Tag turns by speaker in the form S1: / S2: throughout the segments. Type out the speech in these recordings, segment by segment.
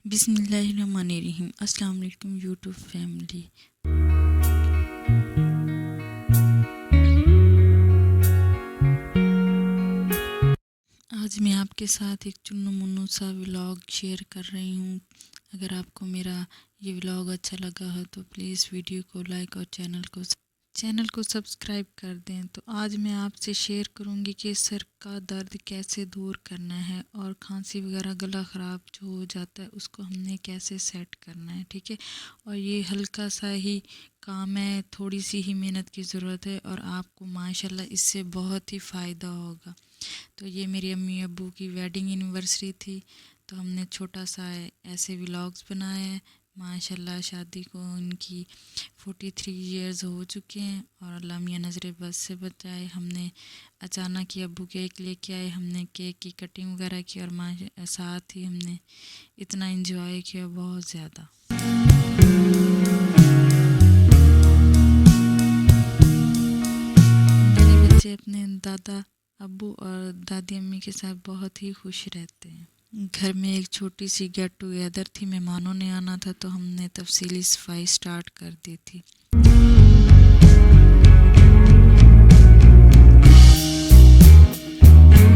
S1: बिस्मिल्लाहिर्रहमानिर्रहीम। अस्सलाम वालेकुम यूट्यूब फैमिली। आज मैं आपके साथ एक चुन्नू मुन्नू सा व्लॉग शेयर कर रही हूँ। अगर आपको मेरा ये व्लॉग अच्छा लगा हो तो प्लीज़ वीडियो को लाइक और चैनल को सब्सक्राइब कर दें। तो आज मैं आपसे शेयर करूँगी कि सर का दर्द कैसे दूर करना है और खांसी वगैरह गला ख़राब जो हो जाता है उसको हमने कैसे सेट करना है। ठीक है, और ये हल्का सा ही काम है, थोड़ी सी ही मेहनत की ज़रूरत है और आपको माशाल्लाह इससे बहुत ही फ़ायदा होगा। तो ये मेरी अम्मी अब्बू की वेडिंग एनिवर्सरी थी, तो हमने छोटा सा ऐसे व्लॉग्स बनाए हैं। माशाल्लाह शादी को उनकी 43 इयर्स हो चुके हैं और अल्लाह मियां नज़र बस से बचाए। हमने अचानक ही अब्बू केक लेके आए, हमने केक की कटिंग वगैरह की और साथ ही हमने इतना इंजॉय किया, बहुत ज़्यादा। मेरे बच्चे अपने दादा अब्बू और दादी अम्मी के साथ बहुत ही खुश रहते हैं। घर में एक छोटी सी गेट टुगेदर थी, मेहमानों ने आना था तो हमने तफसीली सफाई स्टार्ट कर दी थी।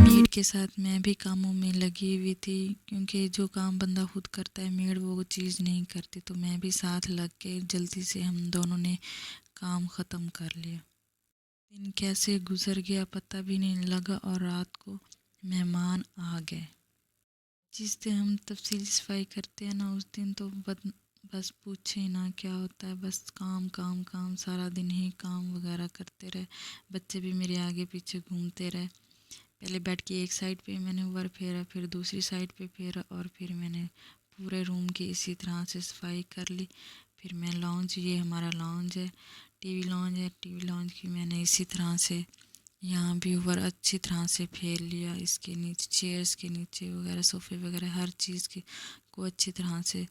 S1: मेड के साथ मैं भी कामों में लगी हुई थी, क्योंकि जो काम बंदा खुद करता है मेड वो चीज़ नहीं करती, तो मैं भी साथ लग के जल्दी से हम दोनों ने काम ख़त्म कर लिया। दिन कैसे गुजर गया पता भी नहीं लगा और रात को मेहमान आ गए। जिस दिन हम तफसीली सफाई करते हैं ना उस दिन तो बस पूछे ही ना क्या होता है, बस काम काम काम, सारा दिन ही काम वगैरह करते रहे। बच्चे भी मेरे आगे पीछे घूमते रहे। पहले बेड की एक साइड पे मैंने ऊपर फेरा, फिर दूसरी साइड पे फेरा और फिर मैंने पूरे रूम की इसी तरह से सफाई कर ली। फिर मैं लॉन्ज, ये हमारा लॉन्ज है, टीवी लॉन्ज की मैंने इसी तरह से यहाँ भी ऊपर अच्छी तरह से फेर लिया। इसके नीचे चेयर्स के नीचे वगैरह, सोफ़े वगैरह, हर चीज़ की को अच्छी तरह से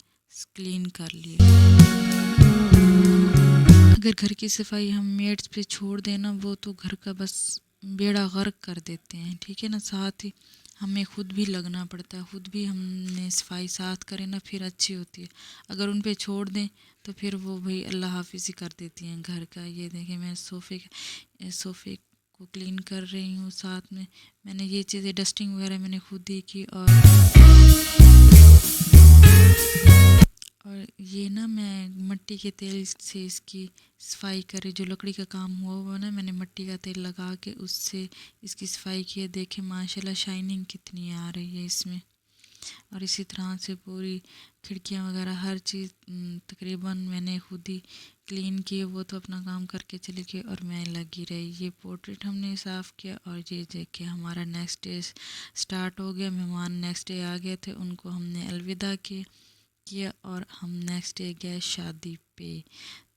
S1: क्लीन कर लिया। अगर घर की सफाई हम मेड्स पे छोड़ देना वो तो घर का बस बेड़ा गर्क कर देते हैं। ठीक है ना, साथ ही हमें खुद भी लगना पड़ता है, खुद भी हमने सफाई साथ करें ना फिर अच्छी होती है। अगर उन पे छोड़ दें तो फिर वो भाई अल्लाह हाफिज़ ही कर देती हैं घर का। ये देखें मैं सोफ़े को क्लीन कर रही हूँ, साथ में मैंने ये चीज़ें डस्टिंग वगैरह मैंने खुद ही की। और ये ना मैं मिट्टी के तेल से इसकी सफाई करी, जो लकड़ी का काम हुआ हुआ ना, मैंने मिट्टी का तेल लगा के उससे इसकी सफाई की है। देखें माशाल्लाह शाइनिंग कितनी आ रही है इसमें। और इसी तरह से पूरी खिड़कियां वगैरह हर चीज़ तकरीबन मैंने खुद ही क्लीन की। वो तो अपना काम करके चली गई और मैं लगी रही। ये पोर्ट्रेट हमने साफ़ किया और ये देखिए हमारा नेक्स्ट डे स्टार्ट हो गया। मेहमान नेक्स्ट डे आ गए थे, उनको हमने अलविदा किया और हम नेक्स्ट डे गए शादी पे।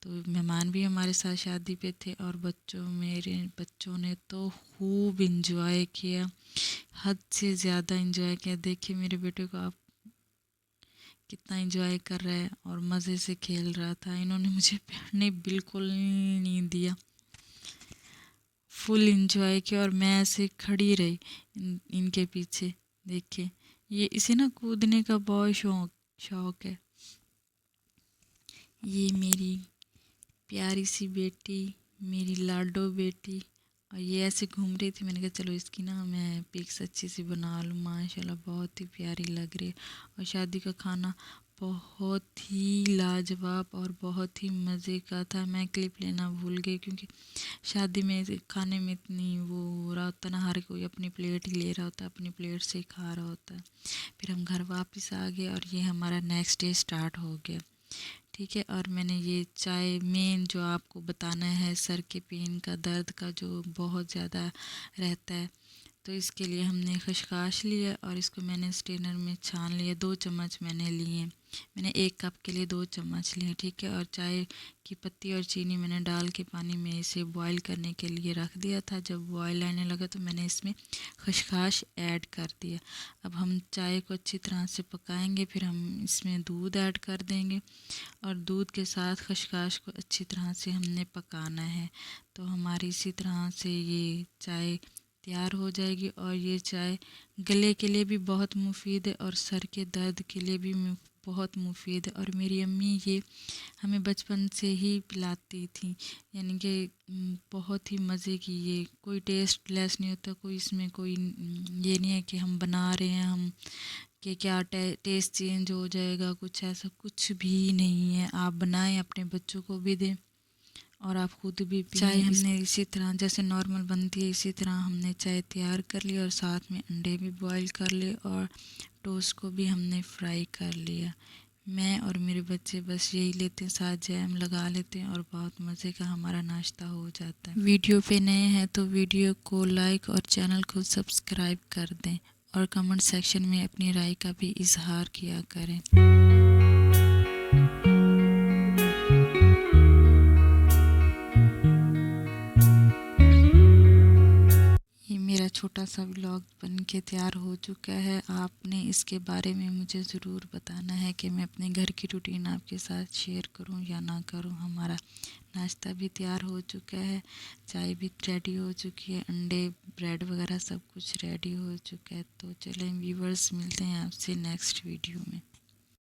S1: तो मेहमान भी हमारे साथ शादी पे थे और मेरे बच्चों ने तो खूब इंजॉय किया, हद से ज़्यादा इंजॉय किया। देखिए मेरे बेटे को आप कितना इंजॉय कर रहा है और मज़े से खेल रहा था। इन्होंने मुझे पढ़ने बिल्कुल नहीं दिया, फुल इंजॉय किया और मैं ऐसे खड़ी रही इनके पीछे। देखिए ये इसे ना कूदने का बहुत शौक है। ये मेरी प्यारी सी बेटी, मेरी लाडो बेटी, और ये ऐसे घूम रही थी। मैंने कहा चलो इसकी ना मैं पिक्स अच्छी सी बना लूँ। माशाल्लाह बहुत ही प्यारी लग रही है। और शादी का खाना बहुत ही लाजवाब और बहुत ही मज़े का था। मैं क्लिप लेना भूल गई क्योंकि शादी में खाने में इतनी वो हो रहा होता ना, हर कोई अपनी प्लेट ही ले रहा होता है, अपनी प्लेट से ही खा रहा होता है। फिर हम घर वापस आ गए और ये हमारा नेक्स्ट डे स्टार्ट हो गया। ठीक है, और मैंने ये चाय मेन जो आपको बताना है, सर के पेन का, दर्द का जो बहुत ज़्यादा रहता है, तो इसके लिए हमने खसकाश लिया और इसको मैंने स्ट्रेनर में छान लिया। 2 चम्मच मैंने लिए, मैंने 1 कप के लिए 2 चम्मच लिए। ठीक है, और चाय की पत्ती और चीनी मैंने डाल के पानी में इसे बॉईल करने के लिए रख दिया था। जब बॉईल आने लगा तो मैंने इसमें खसकाश ऐड कर दिया। अब हम चाय को अच्छी तरह से पकाएंगे, फिर हम इसमें दूध ऐड कर देंगे और दूध के साथ खसकाश को अच्छी तरह से हमने पकाना है। तो हमारी इसी तरह से ये चाय तैयार हो जाएगी। और ये चाय गले के लिए भी बहुत मुफीद है और सर के दर्द के लिए भी बहुत मुफीद है। और मेरी अम्मी ये हमें बचपन से ही पिलाती थी, यानी कि बहुत ही मज़े की। ये कोई टेस्ट लेस नहीं होता, कोई इसमें कोई ये नहीं है कि हम बना रहे हैं हम कि क्या टेस्ट चेंज हो जाएगा, कुछ ऐसा कुछ भी नहीं है। आप बनाएं, अपने बच्चों को भी दें और आप खुद भी पिएं। चाय हमने इसी तरह जैसे नॉर्मल बनती है इसी तरह हमने चाय तैयार कर ली और साथ में अंडे भी बॉईल कर लिए और टोस्ट को भी हमने फ्राई कर लिया। मैं और मेरे बच्चे बस यही लेते हैं, साथ जैम लगा लेते हैं और बहुत मज़े का हमारा नाश्ता हो जाता है। वीडियो पे नए हैं तो वीडियो को लाइक और चैनल को सब्सक्राइब कर दें और कमेंट सेक्शन में अपनी राय का भी इजहार किया करें। ये मेरा छोटा सा व्लॉग बन के तैयार हो चुका है। आपने इसके बारे में मुझे ज़रूर बताना है कि मैं अपने घर की रूटीन आपके साथ शेयर करूं या ना करूं। हमारा नाश्ता भी तैयार हो चुका है, चाय भी रेडी हो चुकी है, अंडे ब्रेड वगैरह सब कुछ रेडी हो चुका है। तो चलें व्यूवर्स, मिलते हैं आपसे नेक्स्ट वीडियो में।